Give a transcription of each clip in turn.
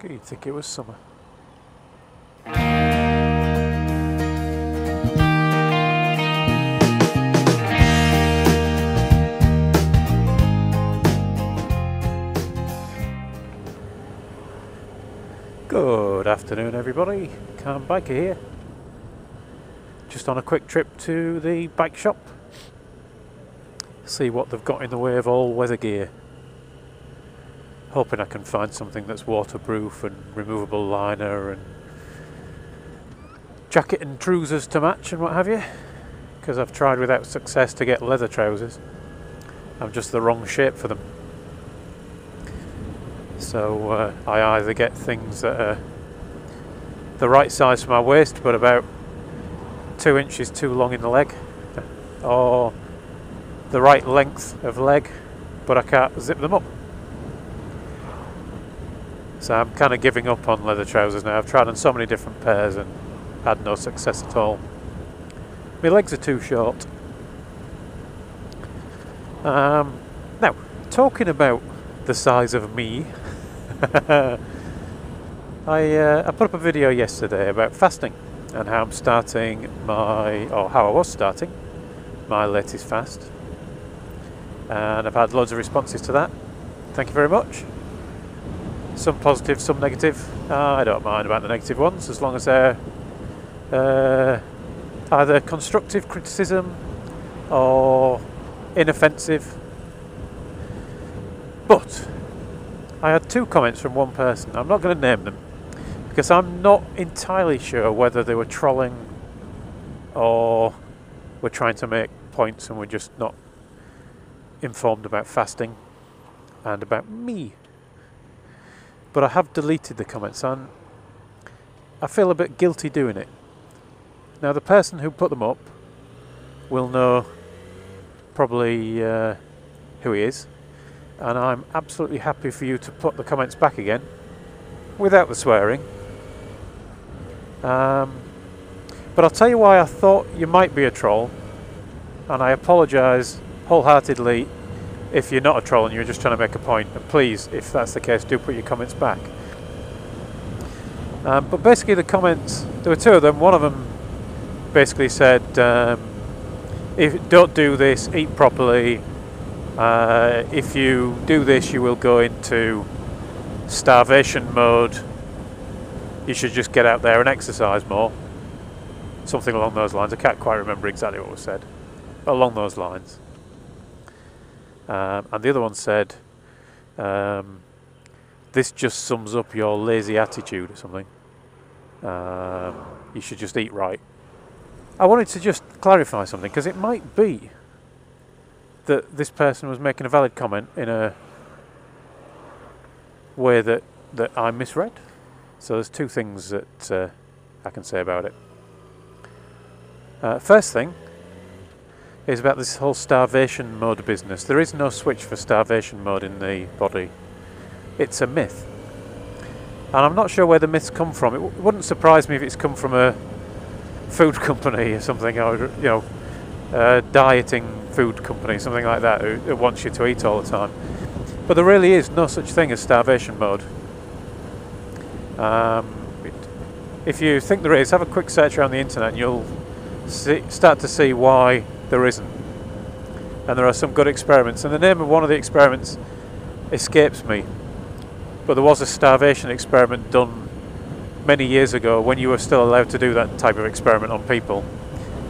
You'd think it was summer. Good afternoon everybody, Calm Biker here. Just on a quick trip to the bike shop. See what they've got in the way of all weather gear. Hoping I can find something that's waterproof and removable liner and jacket and trousers to match and what have you. Because I've tried without success to get leather trousers. I'm just the wrong shape for them. So I either get things that are the right size for my waist but about 2 inches too long in the leg, or the right length of leg but I can't zip them up. So I'm kind of giving up on leather trousers now. I've tried on so many different pairs and had no success at all. My legs are too short. Now, talking about the size of me, I put up a video yesterday about fasting and how I'm starting how I was starting my latest fast, and I've had loads of responses to that. Thank you very much. Some positive, some negative. I don't mind about the negative ones as long as they're either constructive criticism or inoffensive. But I had 2 comments from one person. I'm not going to name them because I'm not entirely sure whether they were trolling or were trying to make points and were just not informed about fasting and about me. But I have deleted the comments and I feel a bit guilty doing it. Now the person who put them up will know probably who he is, and I'm absolutely happy for you to put the comments back again without the swearing. But I'll tell you why I thought you might be a troll, and I apologise wholeheartedly if you're not a troll and you're just trying to make a point. And please, if that's the case, do put your comments back. But basically the comments, there were 2 of them. One of them basically said, if don't do this, eat properly. If you do this, you will go into starvation mode. You should just get out there and exercise more. Something along those lines. I can't quite remember exactly what was said, but along those lines. And the other one said, this just sums up your lazy attitude or something. You should just eat right. I wanted to just clarify something, because it might be that this person was making a valid comment in a way that I misread. So there's 2 things that I can say about it. First thing is about this whole starvation mode business. There is no switch for starvation mode in the body. It's a myth. And I'm not sure where the myths come from. It wouldn't surprise me if it's come from a food company or something, or dieting food company, something like that, who wants you to eat all the time. But there really is no such thing as starvation mode. If you think there is, have a quick search around the internet and you'll start to see why there isn't. And there are some good experiments, and the name of one of the experiments escapes me, but there was a starvation experiment done many years ago when you were still allowed to do that type of experiment on people,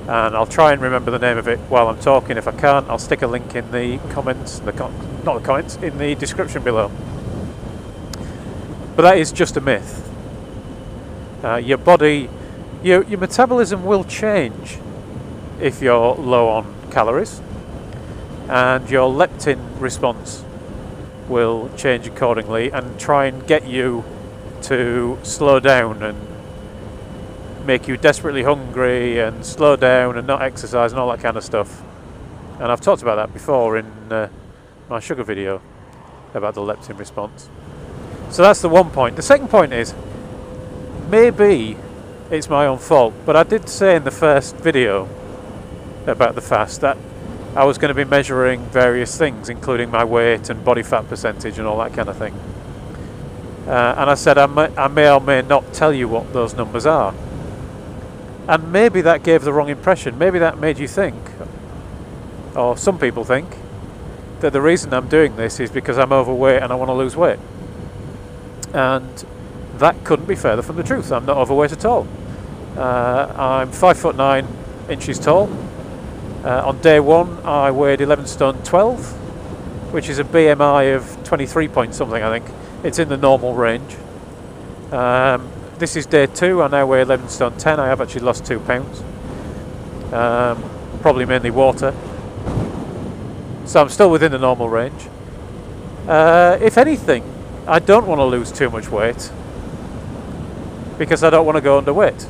and I'll try and remember the name of it while I'm talking. If I can't, I'll stick a link in the comments, not the comments, in the description below. But that is just a myth. Your body, your metabolism will change if you're low on calories, and your leptin response will change accordingly and try and get you to slow down and make you desperately hungry and slow down and not exercise and all that kind of stuff. And I've talked about that before in my sugar video about the leptin response. So that's the one point. The second point is, maybe it's my own fault, but I did say in the first video about the fast that I was going to be measuring various things, including my weight and body fat percentage and all that kind of thing. And I said I may or may not tell you what those numbers are. And maybe that gave the wrong impression. Maybe that made you think, or some people think, that the reason I'm doing this is because I'm overweight and I want to lose weight. And that couldn't be further from the truth. I'm not overweight at all. I'm 5'9" tall. On day one I weighed 11 stone 12, which is a BMI of 23 point something, I think. It's in the normal range. This is day 2, I now weigh 11 stone 10, I have actually lost 2 pounds. Probably mainly water. So I'm still within the normal range. If anything, I don't want to lose too much weight because I don't want to go underweight.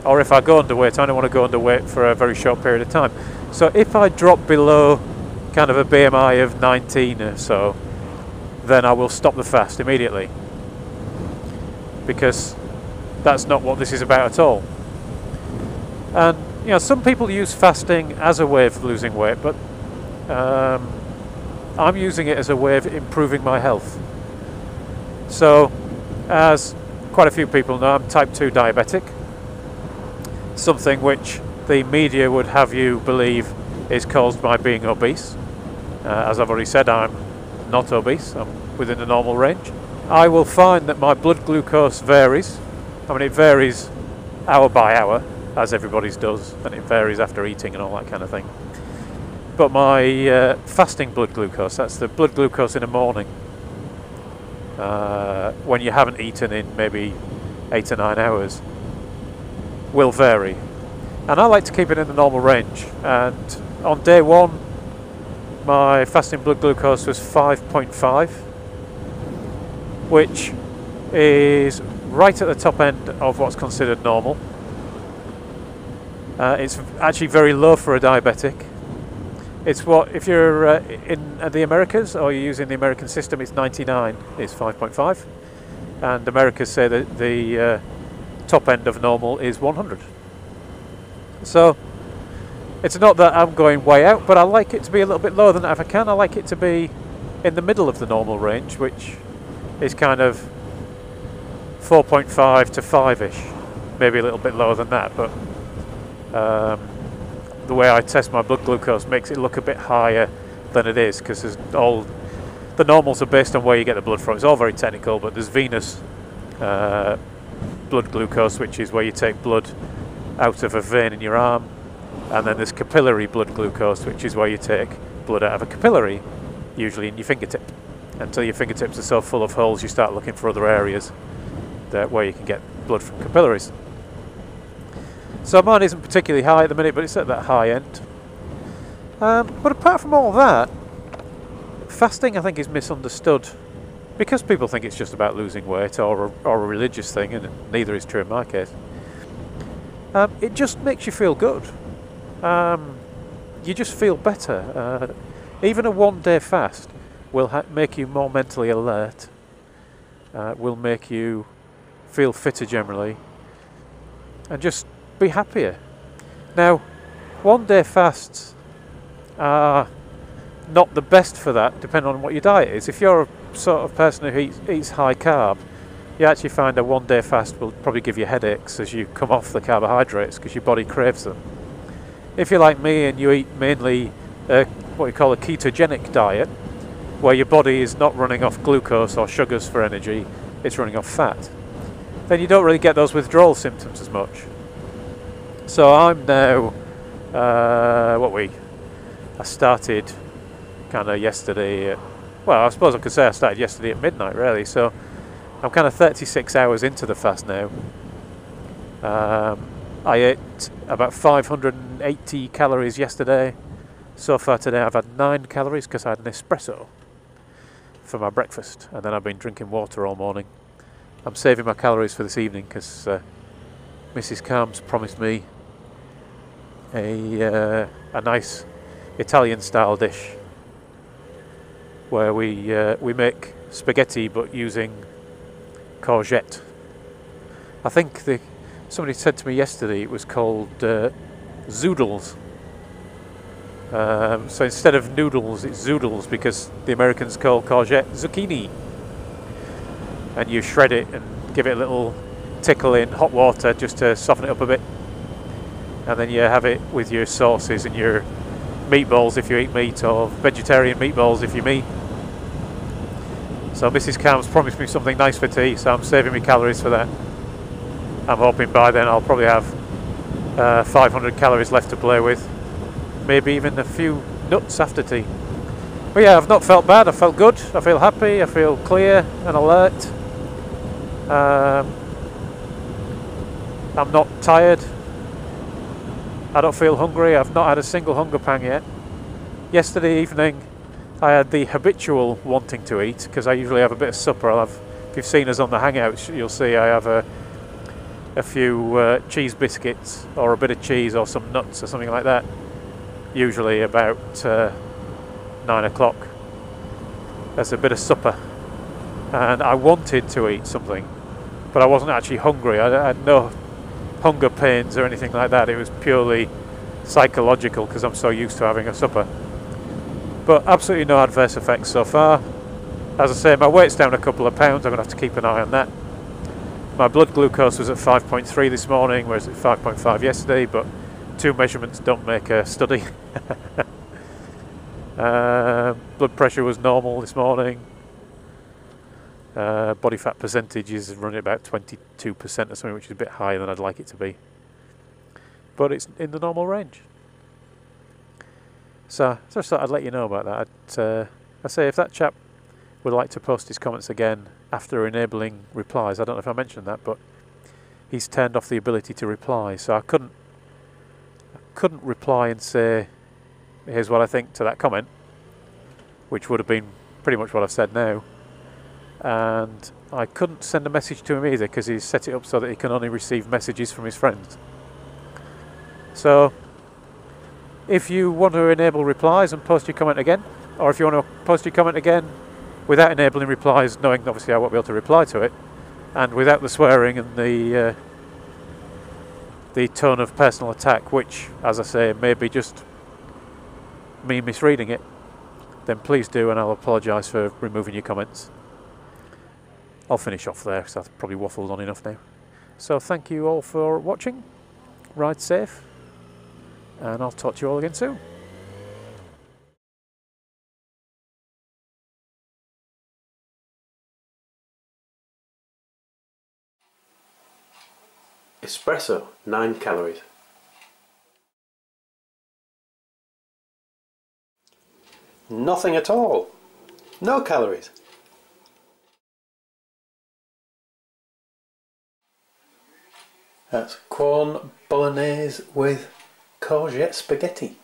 Or if I go underweight, I don't want to go underweight for a very short period of time. So if I drop below kind of a BMI of 19 or so, then I will stop the fast immediately, because that's not what this is about at all. And you know, some people use fasting as a way of losing weight, but I'm using it as a way of improving my health. So, as quite a few people know, I'm type 2 diabetic, something which the media would have you believe is caused by being obese. As I've already said, I'm not obese, I'm within the normal range. I will find that my blood glucose varies. I mean, it varies hour by hour, as everybody's does, and it varies after eating and all that kind of thing. But my fasting blood glucose, that's the blood glucose in the morning, when you haven't eaten in maybe 8 or 9 hours, will vary. And I like to keep it in the normal range. And on day 1, my fasting blood glucose was 5.5, which is right at the top end of what's considered normal. It's actually very low for a diabetic. It's what, if you're in the Americas, or you're using the American system, it's 99 is 5.5, and Americans say that the top end of normal is 100. So it's not that I'm going way out, but I like it to be a little bit lower than that if I can. I like it to be in the middle of the normal range, which is kind of 4.5 to 5-ish, maybe a little bit lower than that, but the way I test my blood glucose makes it look a bit higher than it is, because all the normals are based on where you get the blood from. It's all very technical, but there's venous blood glucose, which is where you take blood out of a vein in your arm, and then there's capillary blood glucose, which is where you take blood out of a capillary, usually in your fingertip. Until your fingertips are so full of holes, you start looking for other areas where you can get blood from capillaries. So mine isn't particularly high at the minute, but it's at that high end. But apart from all that, fasting I think is misunderstood, because people think it's just about losing weight or a religious thing, and neither is true in my case. It just makes you feel good. You just feel better. Even a one-day fast will make you more mentally alert, will make you feel fitter generally, and just be happier. Now, one-day fasts are not the best for that, depending on what your diet is. If you're a sort of person who eats high carb, you actually find a one-day fast will probably give you headaches as you come off the carbohydrates, because your body craves them. If you're like me and you eat mainly what we call a ketogenic diet, where your body is not running off glucose or sugars for energy, it's running off fat, then you don't really get those withdrawal symptoms as much. So I'm now, I started kind of yesterday, well, I suppose I could say I started yesterday at midnight really, so I'm kind of 36 hours into the fast now. I ate about 580 calories yesterday. So far today I've had 9 calories because I had an espresso for my breakfast, and then I've been drinking water all morning. I'm saving my calories for this evening because Mrs. Calms promised me a nice Italian style dish where we make spaghetti but using courgette. I think somebody said to me yesterday it was called zoodles. So instead of noodles, it's zoodles, because the Americans call courgette zucchini. and you shred it and give it a little tickle in hot water just to soften it up a bit, and then you have it with your sauces and your meatballs if you eat meat, or vegetarian meatballs if you meat. So Mrs. Cam's promised me something nice for tea, so I'm saving me calories for that. I'm hoping by then I'll probably have 500 calories left to play with, maybe even a few nuts after tea. But yeah, I've not felt bad, I felt good, I feel happy, I feel clear and alert. I'm not tired, I don't feel hungry, I've not had a single hunger pang yet. Yesterday evening I had the habitual wanting to eat, because I usually have a bit of supper. If you've seen us on the Hangouts, you'll see I have a few cheese biscuits, or a bit of cheese, or some nuts or something like that, usually about 9 o'clock. That's a bit of supper, and I wanted to eat something, but I wasn't actually hungry. I had no hunger pains or anything like that. It was purely psychological because I'm so used to having a supper. But absolutely no adverse effects so far. As I say, my weight's down a couple of pounds. I'm going to have to keep an eye on that. My blood glucose was at 5.3 this morning, whereas at 5.5 yesterday, but 2 measurements don't make a study. Blood pressure was normal this morning. Body fat percentage is running about 22% or something, which is a bit higher than I'd like it to be. But it's in the normal range. So I just thought I'd let you know about that. I say, if that chap would like to post his comments again after enabling replies, I don't know if I mentioned that, but he's turned off the ability to reply, so I couldn't reply and say, here's what I think to that comment, which would have been pretty much what I've said now. And I couldn't send a message to him either, because he's set it up so that he can only receive messages from his friends. So if you want to enable replies and post your comment again, or if you want to post your comment again without enabling replies, knowing obviously I won't be able to reply to it, and without the swearing and the tone of personal attack, which, as I say, may be just me misreading it, then please do, and I'll apologise for removing your comments. I'll finish off there because I've probably waffled on enough now. So thank you all for watching, ride safe, and I'll talk to you all again soon. Espresso, 9 calories. Nothing at all. No calories. That's corn bolognese with courgette spaghetti.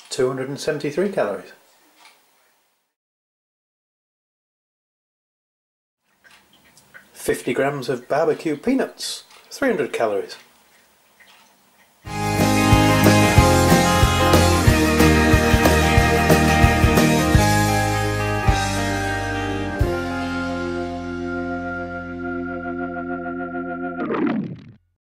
273 calories. "50 grams of barbecue peanuts, 300 calories.